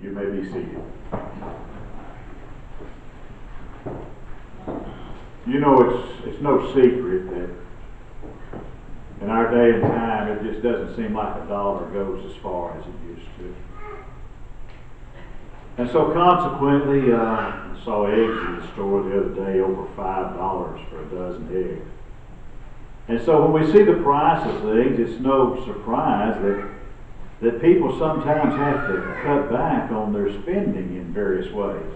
You may be seated. You know, it's no secret that in our day and time, it just doesn't seem like a dollar goes as far as it used to. And so consequently, I saw eggs in the store the other day, over $5 for a dozen eggs. And so when we see the price of things, it's no surprise that people sometimes have to cut back on their spending in various ways.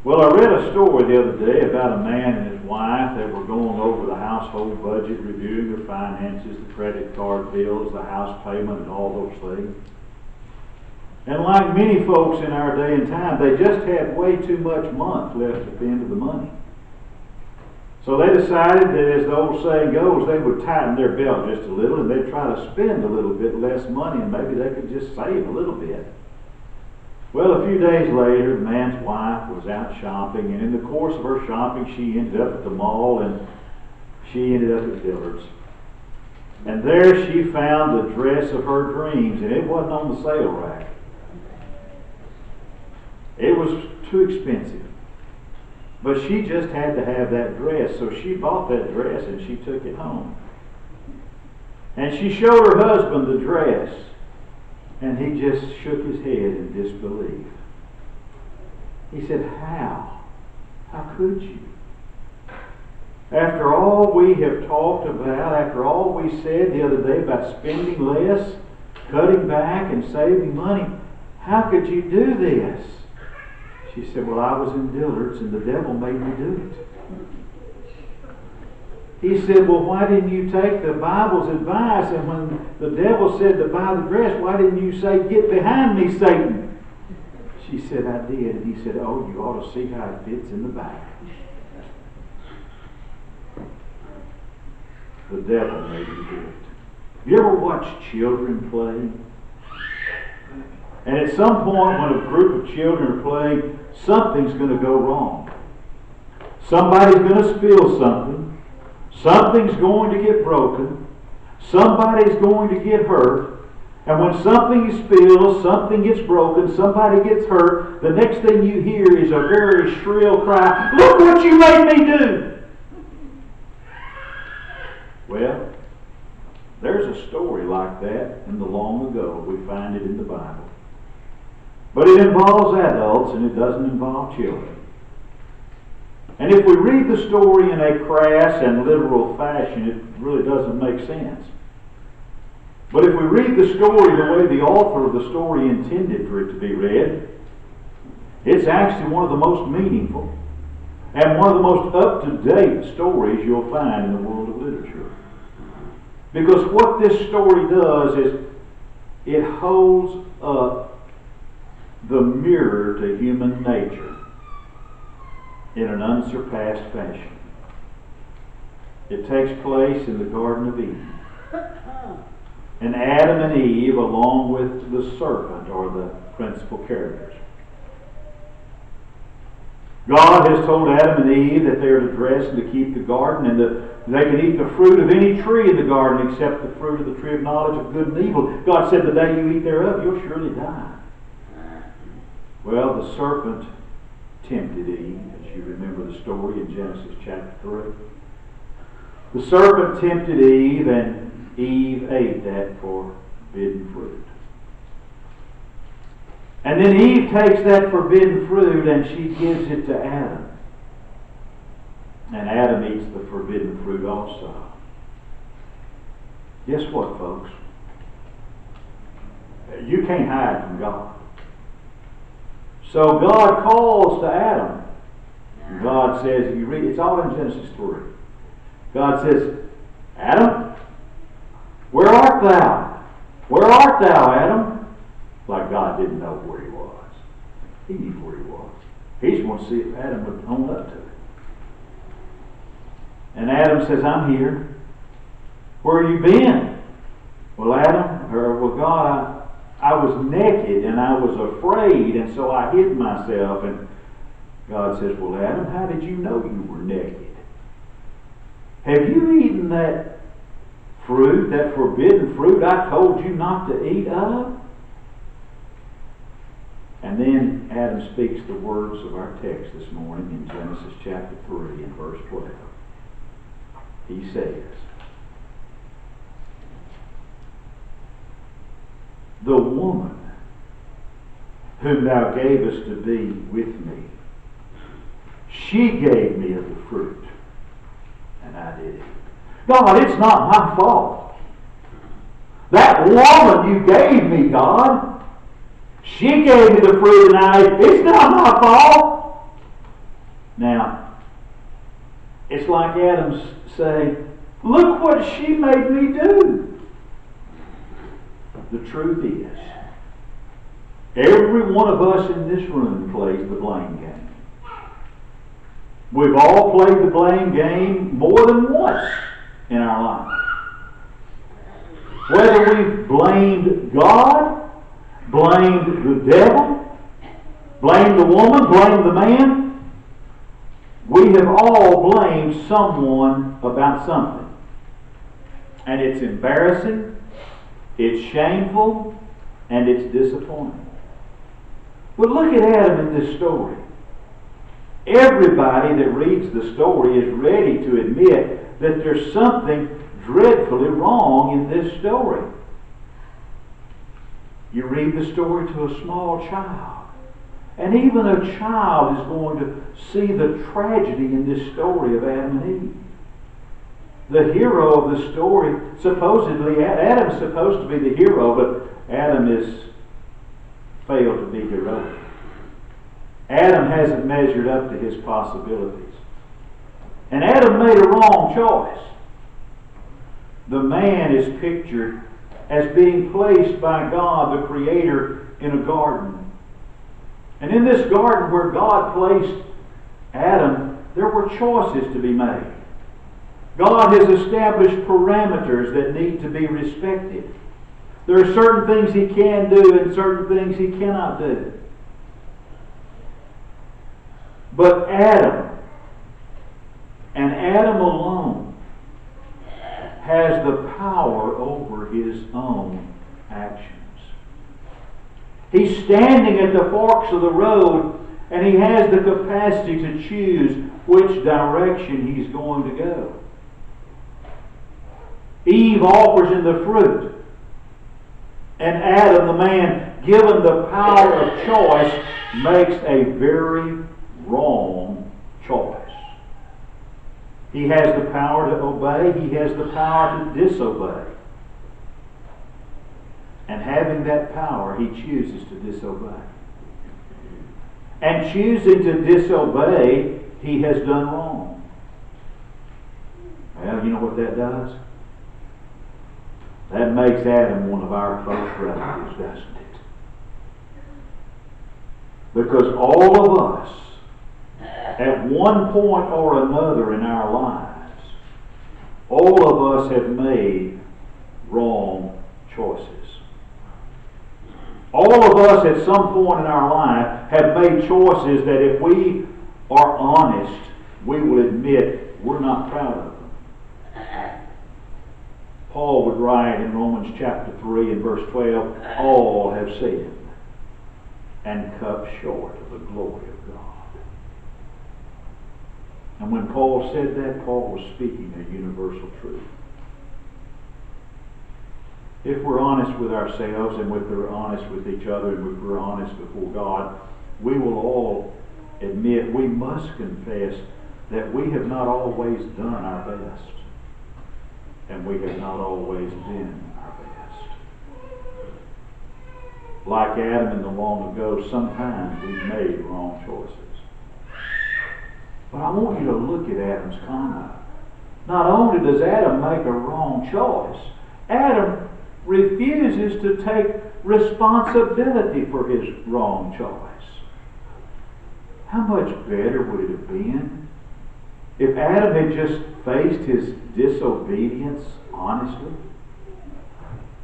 Well, I read a story the other day about a man and his wife that were going over the household budget, reviewing their finances, the credit card bills, the house payment, and all those things. And like many folks in our day and time, they just had way too much month left at the end of the money. So they decided that, as the old saying goes, they would tighten their belt just a little and they'd try to spend a little bit less money, and maybe they could just save a little bit. Well, a few days later, the man's wife was out shopping, and in the course of her shopping, she ended up at the mall, and she ended up at Dillard's. And there she found the dress of her dreams, and it wasn't on the sale rack. It was too expensive. But she just had to have that dress, so she bought that dress and she took it home. And she showed her husband the dress, and he just shook his head in disbelief. He said, "How? How could you? After all we have talked about, after all we said the other day about spending less, cutting back, and saving money, how could you do this?" She said, "Well, I was in Dillard's and the devil made me do it." He said, "Well, why didn't you take the Bible's advice? And when the devil said to buy the dress, why didn't you say, 'Get behind me, Satan'?" She said, "I did." And he said, "Oh, you ought to see how it fits in the back." The devil made me do it. You ever watch children play? And at some point when a group of children are playing, something's going to go wrong. Somebody's going to spill something. Something's going to get broken. Somebody's going to get hurt. And when something spills, something gets broken, somebody gets hurt, the next thing you hear is a very shrill cry, "Look what you made me do!" Well, there's a story like that in the long ago. We find it in the Bible. But it involves adults and it doesn't involve children. And if we read the story in a crass and literal fashion, it really doesn't make sense. But if we read the story the way the author of the story intended for it to be read, it's actually one of the most meaningful and one of the most up-to-date stories you'll find in the world of literature. Because what this story does is it holds up the mirror to human nature in an unsurpassed fashion. It takes place in the Garden of Eden. And Adam and Eve, along with the serpent, are the principal characters. God has told Adam and Eve that they are to dress and to keep the garden, and that they can eat the fruit of any tree in the garden except the fruit of the tree of knowledge of good and evil. God said, "The day you eat thereof, you'll surely die." Well, the serpent tempted Eve, as you remember the story in Genesis chapter 3. The serpent tempted Eve, and Eve ate that forbidden fruit. And then Eve takes that forbidden fruit and she gives it to Adam. And Adam eats the forbidden fruit also. Guess what, folks? You can't hide from God. So God calls to Adam. God says, if you read, it's all in Genesis 3. God says, "Adam, where art thou? Where art thou, Adam?" Like God didn't know where he was. He knew where he was. He just wanted to see if Adam would own up to it. And Adam says, "I'm here." "Where have you been?" "Well, God, I was naked and I was afraid, and so I hid myself." And God says, "Well, Adam, how did you know you were naked? Have you eaten that fruit, that forbidden fruit I told you not to eat of?" And then Adam speaks the words of our text this morning in Genesis chapter 3 and verse 12. He says, "The woman whom thou gavest to be with me, she gave me of the fruit, and I did it." God, it's not my fault. That woman you gave me, God, she gave me the fruit and I ate it. It's not my fault. Now, it's like Adam saying, look what she made me do. The truth is, every one of us in this room plays the blame game. We've all played the blame game more than once in our life. Whether we've blamed God, blamed the devil, blamed the woman, blamed the man, we have all blamed someone about something. And it's embarrassing, it's shameful, and it's disappointing. But look at Adam in this story. Everybody that reads the story is ready to admit that there's something dreadfully wrong in this story. You read the story to a small child, and even a child is going to see the tragedy in this story of Adam and Eve. The hero of the story, supposedly, Adam's supposed to be the hero, but Adam has failed to be heroic. Adam hasn't measured up to his possibilities. And Adam made a wrong choice. The man is pictured as being placed by God, the Creator, in a garden. And in this garden where God placed Adam, there were choices to be made. God has established parameters that need to be respected. There are certain things He can do and certain things He cannot do. But Adam, and Adam alone, has the power over his own actions. He's standing at the forks of the road, and he has the capacity to choose which direction he's going to go. Eve offers him the fruit, and Adam, the man, given the power of choice, makes a very wrong choice. He has the power to obey. He has the power to disobey. And having that power, he chooses to disobey. And choosing to disobey, he has done wrong. Well, you know what that does? That makes Adam one of our close relatives, doesn't it? Because all of us, at one point or another in our lives, all of us have made wrong choices. All of us at some point in our life have made choices that if we are honest, we will admit we're not proud of them. Paul would write in Romans chapter 3 and verse 12, all have sinned and come short of the glory of God. And when Paul said that, Paul was speaking a universal truth. If we're honest with ourselves and if we're honest with each other and if we're honest before God, we will all admit, we must confess that we have not always done our best. And we have not always been our best. Like Adam in the long ago, sometimes we've made wrong choices. But I want you to look at Adam's conduct. Not only does Adam make a wrong choice, Adam refuses to take responsibility for his wrong choice. How much better would it have been if Adam had just faced his disobedience honestly?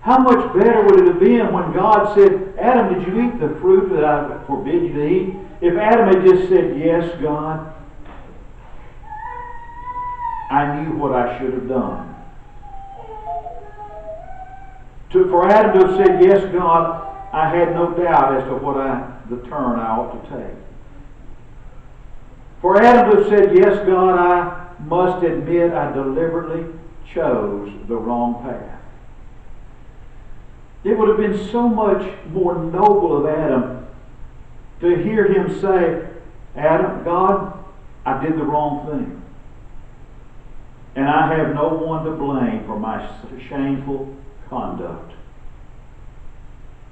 How much better would it have been when God said, Adam, did you eat the fruit that I forbid you to eat? If Adam had just said, yes, God, I knew what I should have done. For Adam to have said, yes, God, I had no doubt as to the turn I ought to take. For Adam to have said, yes, God, I must admit I deliberately chose the wrong path. It would have been so much more noble of Adam to hear him say, Adam, God, I did the wrong thing. And I have no one to blame for my shameful conduct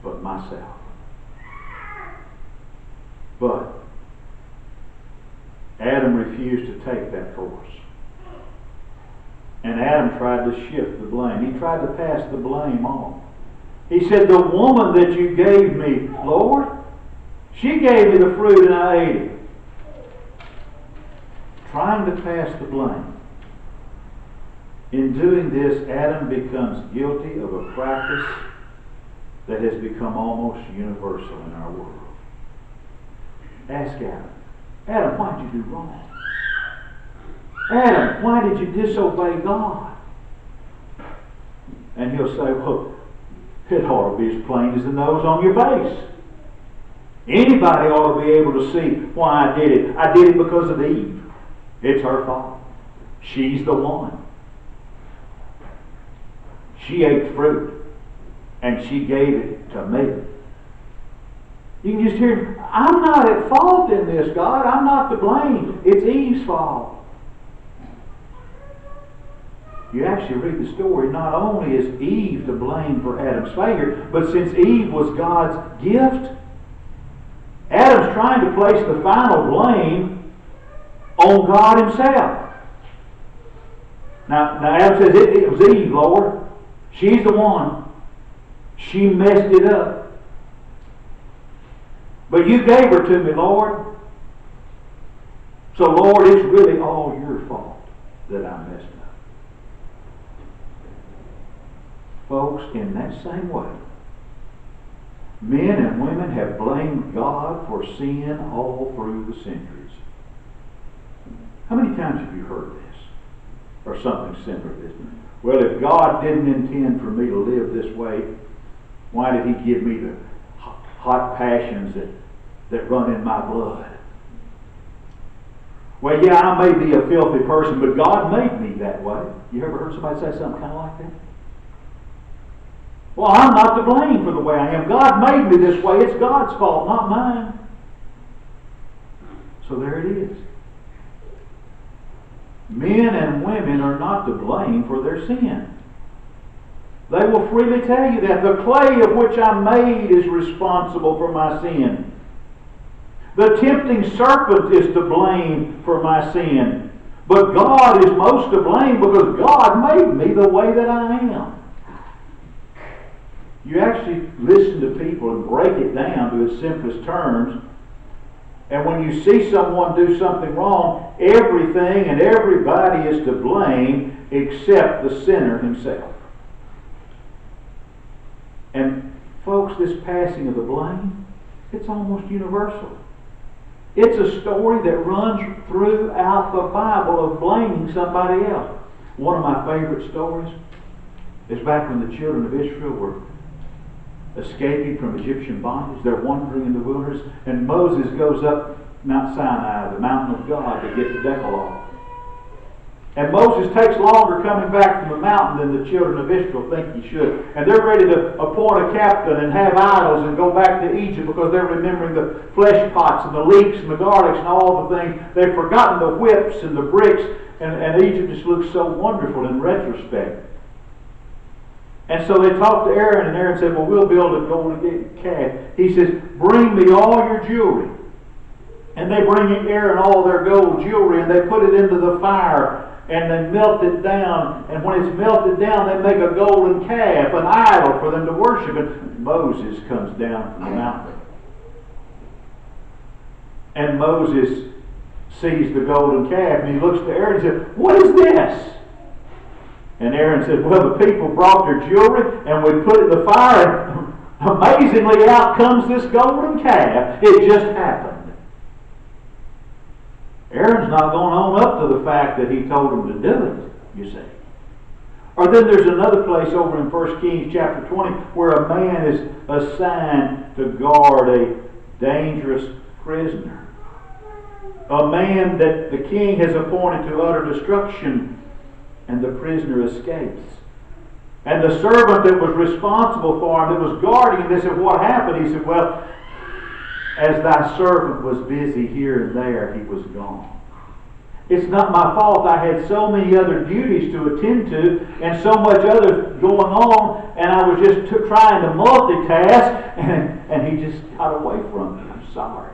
but myself. But Adam refused to take that course. And Adam tried to shift the blame. He tried to pass the blame on. He said, the woman that you gave me, Lord, she gave me the fruit and I ate it. Trying to pass the blame. In doing this, Adam becomes guilty of a practice that has become almost universal in our world. Ask Adam. Adam, why did you do wrong? Adam, why did you disobey God? And he'll say, well, it ought to be as plain as the nose on your face. Anybody ought to be able to see why I did it. I did it because of Eve. It's her fault. She's the one. She ate fruit, and she gave it to me. You can just hear, I'm not at fault in this, God. I'm not to blame. It's Eve's fault. You actually read the story, not only is Eve to blame for Adam's failure, but since Eve was God's gift, Adam's trying to place the final blame on God himself. Now Adam says, it was Eve, Lord. She's the one. She messed it up. But you gave her to me, Lord. So, Lord, it's really all your fault that I messed up. Folks, in that same way, men and women have blamed God for sin all through the centuries. How many times have you heard this? Or something similar to this? Well, if God didn't intend for me to live this way, why did He give me the hot passions that run in my blood? Well, yeah, I may be a filthy person, but God made me that way. You ever heard somebody say something kind of like that? Well, I'm not to blame for the way I am. God made me this way. It's God's fault, not mine. So there it is. Men and women are not to blame for their sin. They will freely tell you that. The clay of which I'm made is responsible for my sin. The tempting serpent is to blame for my sin. But God is most to blame because God made me the way that I am. You actually listen to people and break it down to its simplest terms. And when you see someone do something wrong, everything and everybody is to blame except the sinner himself. And folks, this passing of the blame, it's almost universal. It's a story that runs throughout the Bible of blaming somebody else. One of my favorite stories is back when the children of Israel were escaping from Egyptian bondage. They're wandering in the wilderness, and Moses goes up Mount Sinai, the mountain of God, to get the Decalogue. And Moses takes longer coming back from the mountain than the children of Israel think he should. And they're ready to appoint a captain and have idols and go back to Egypt because they're remembering the flesh pots and the leeks and the garlics and all the things. They've forgotten the whips and the bricks, and Egypt just looks so wonderful in retrospect. And so they talked to Aaron, and Aaron said, well, we'll build a golden calf. He says, bring me all your jewelry. And they bring Aaron all their gold jewelry, and they put it into the fire, and they melt it down. And when it's melted down, they make a golden calf, an idol for them to worship. And Moses comes down from the mountain. And Moses sees the golden calf, and he looks to Aaron and says, what is this? And Aaron said, well, the people brought their jewelry, and we put it in the fire, and amazingly out comes this golden calf. It just happened. Aaron's not going to own up to the fact that he told them to do it, you see. Or then there's another place over in 1 Kings chapter 20 where a man is assigned to guard a dangerous prisoner. A man that the king has appointed to utter destruction, and the prisoner escapes. And the servant that was responsible for him, that was guarding him, they said, what happened? He said, well, as thy servant was busy here and there, he was gone. It's not my fault. I had so many other duties to attend to and so much other going on, and I was just trying to multitask, and he just got away from me. I'm sorry.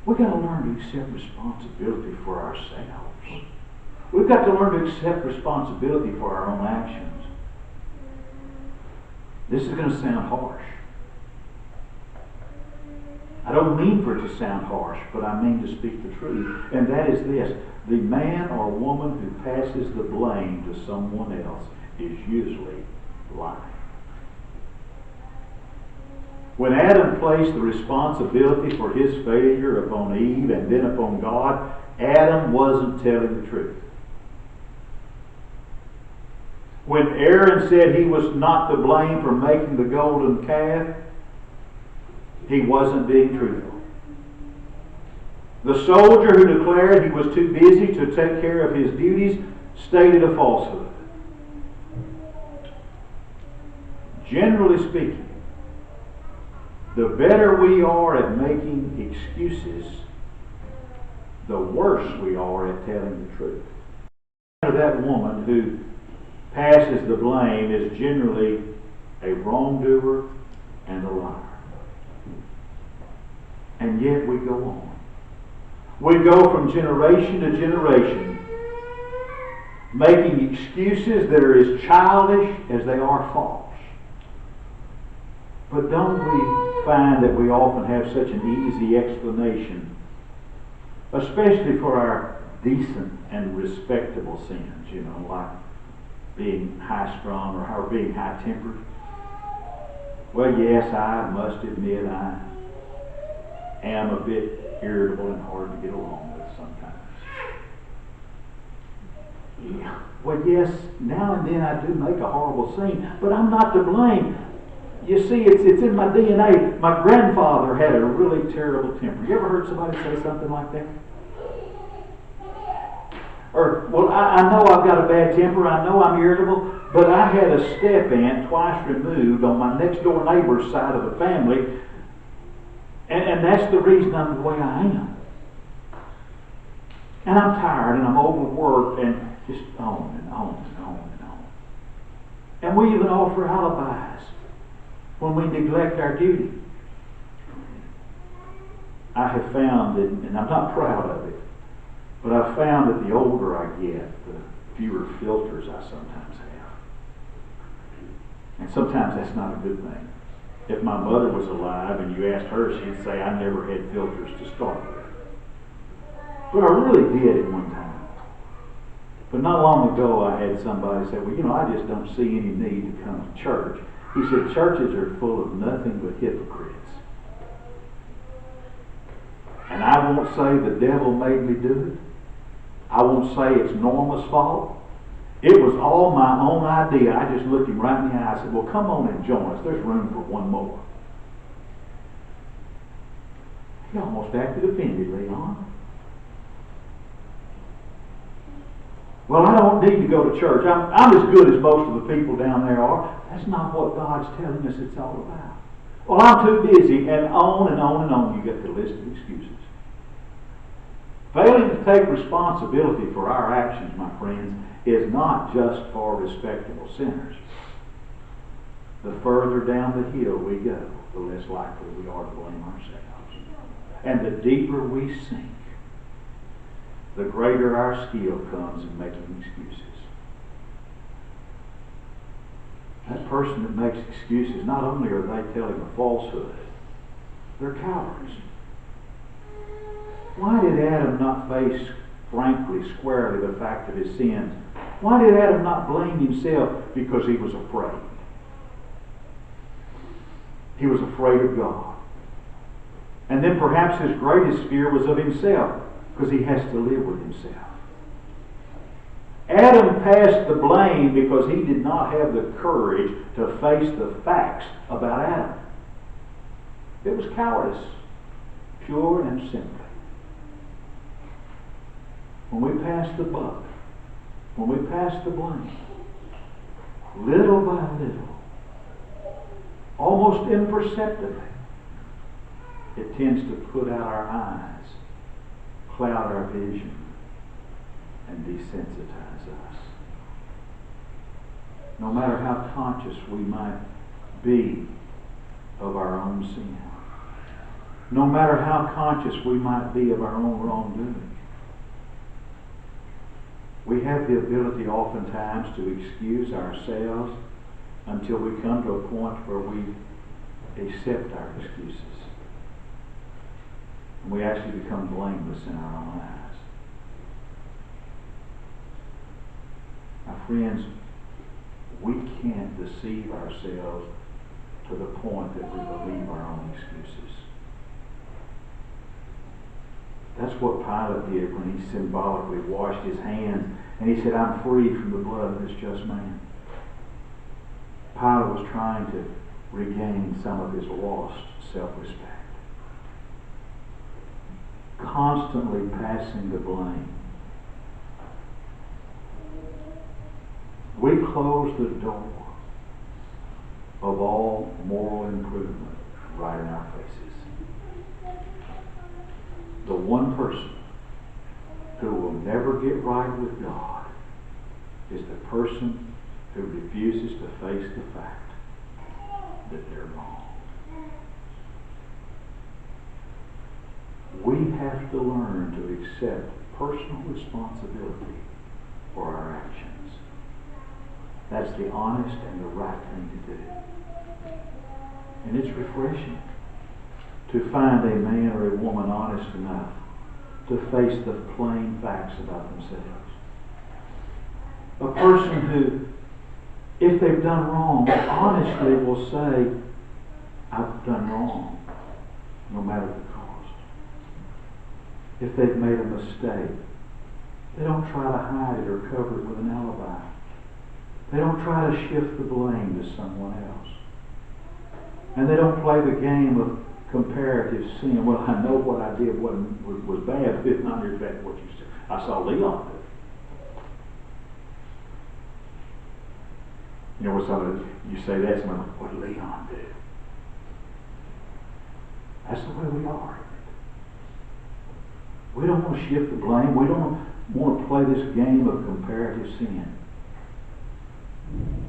We've got to learn to accept responsibility for ourselves. We've got to learn to accept responsibility for our own actions. This is going to sound harsh. I don't mean for it to sound harsh, but I mean to speak the truth. And that is this: the man or woman who passes the blame to someone else is usually lying. When Adam placed the responsibility for his failure upon Eve and then upon God, Adam wasn't telling the truth. When Aaron said he was not to blame for making the golden calf, he wasn't being truthful. The soldier who declared he was too busy to take care of his duties stated a falsehood. Generally speaking, the better we are at making excuses, the worse we are at telling the truth. That woman who passes the blame is generally a wrongdoer and a liar. And yet we go on. We go from generation to generation making excuses that are as childish as they are false. But don't we find that we often have such an easy explanation, especially for our decent and respectable sins, like being high-strung or being high-tempered? Well, yes, I must admit I am a bit irritable and hard to get along with sometimes. Yeah. Well, yes, now and then I do make a horrible scene, but I'm not to blame. You see, it's in my DNA. My grandfather had a really terrible temper. You ever heard somebody say something like that? Or, well, I know I've got a bad temper. I know I'm irritable, but I had a step-aunt twice removed on my next-door neighbor's side of the family, and that's the reason I'm the way I am. And I'm tired, and I'm overworked, and just on and on and on and on. And we even offer alibis when we neglect our duty. I have found, and I'm not proud of it, but I've found that the older I get, the fewer filters I sometimes have. And sometimes that's not a good thing. If my mother was alive and you asked her, she'd say, I never had filters to start with. But I really did at one time. But not long ago I had somebody say, well, I just don't see any need to come to church. He said, churches are full of nothing but hypocrites. And I won't say the devil made me do it. I won't say it's Norma's fault. It was all my own idea. I just looked him right in the eye and said, well, come on and join us. There's room for one more. He almost acted offended, Leon. Well, I don't need to go to church. I'm as good as most of the people down there are. That's not what God's telling us it's all about. Well, I'm too busy, and on and on and on. You get the list of excuses. Failing to take responsibility for our actions, my friends, is not just for respectable sinners. The further down the hill we go, the less likely we are to blame ourselves. And the deeper we sink, the greater our skill comes in making excuses. That person that makes excuses, not only are they telling a falsehood, they're cowards. Why did Adam not face frankly, squarely the fact of his sins? Why did Adam not blame himself? Because he was afraid. He was afraid of God. And then perhaps his greatest fear was of himself, because he has to live with himself. Adam passed the blame because he did not have the courage to face the facts about Adam. It was cowardice, pure and simple. When we pass the buck, when we pass the blame, little by little, almost imperceptibly, it tends to put out our eyes, cloud our vision, and desensitize us. No matter how conscious we might be of our own sin, no matter how conscious we might be of our own wrongdoing, we have the ability oftentimes to excuse ourselves until we come to a point where we accept our excuses. And we actually become blameless in our own eyes. Now, friends, we can't deceive ourselves to the point that we believe our own excuses. That's what Pilate did when he symbolically washed his hands and he said, "I'm free from the blood of this just man." Pilate was trying to regain some of his lost self-respect. Constantly passing the blame. We close the door of all moral improvement right in our faces. The one person who will never get right with God is the person who refuses to face the fact that they're wrong. We have to learn to accept personal responsibility for our actions. That's the honest and the right thing to do. And it's refreshing to find a man or a woman honest enough to face the plain facts about themselves. A person who, if they've done wrong, honestly will say, "I've done wrong," no matter the cost. If they've made a mistake, they don't try to hide it or cover it with an alibi. They don't try to shift the blame to someone else. And they don't play the game of comparative sin. "Well, I know what I did was bad, but it's not exactly what you said. I saw Leon do it." You know, when somebody, you say that, somebody, "What did Leon do?" That's the way we are. We don't want to shift the blame. We don't want to play this game of comparative sin.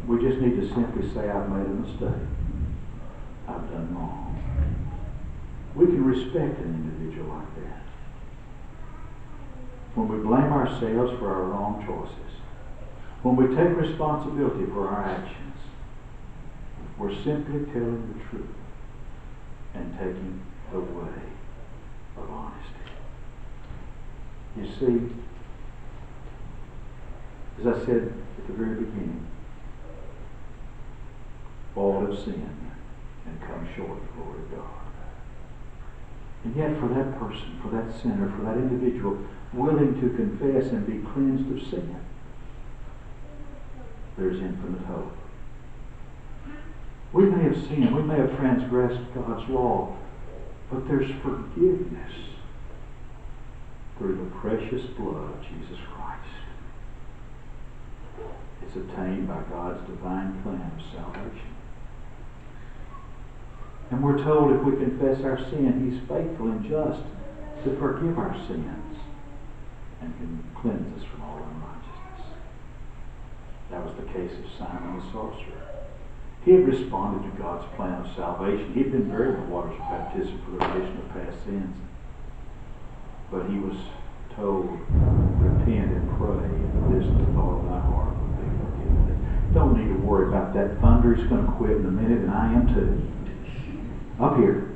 We just need to simply say, "I've made a mistake. I've done wrong." We can respect an individual like that. When we blame ourselves for our wrong choices, when we take responsibility for our actions, we're simply telling the truth and taking the way of honesty. You see, as I said at the very beginning, all have sinned and come short of the glory of God. And yet for that person, for that sinner, for that individual willing to confess and be cleansed of sin, there's infinite hope. We may have sinned, we may have transgressed God's law, but there's forgiveness through the precious blood of Jesus Christ. It's obtained by God's divine plan of salvation. And we're told if we confess our sin, He's faithful and just to forgive our sins and can cleanse us from all unrighteousness. That was the case of Simon the sorcerer. He had responded to God's plan of salvation. He had been buried in the waters of baptism for the remission of past sins. But he was told, "Repent and pray, and this the thought of thy heart will be forgiven." Don't need to worry about that thunder. It's going to quit in a minute, and I am too. Up here.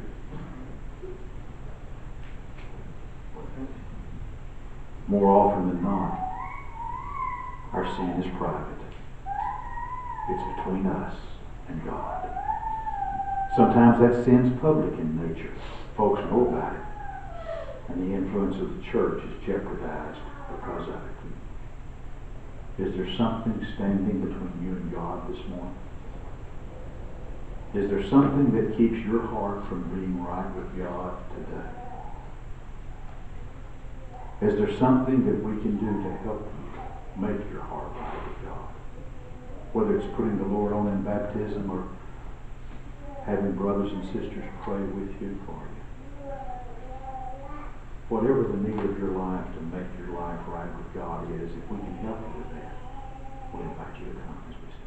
More often than not, our sin is private. It's between us and God. Sometimes that sin's public in nature. Folks know about it. And the influence of the church is jeopardized because of it. Is there something standing between you and God this morning? Is there something that keeps your heart from being right with God today? Is there something that we can do to help you make your heart right with God? Whether it's putting the Lord on in baptism or having brothers and sisters pray with you for you. Whatever the need of your life to make your life right with God is, if we can help you with that, we'll invite you to come as we stand.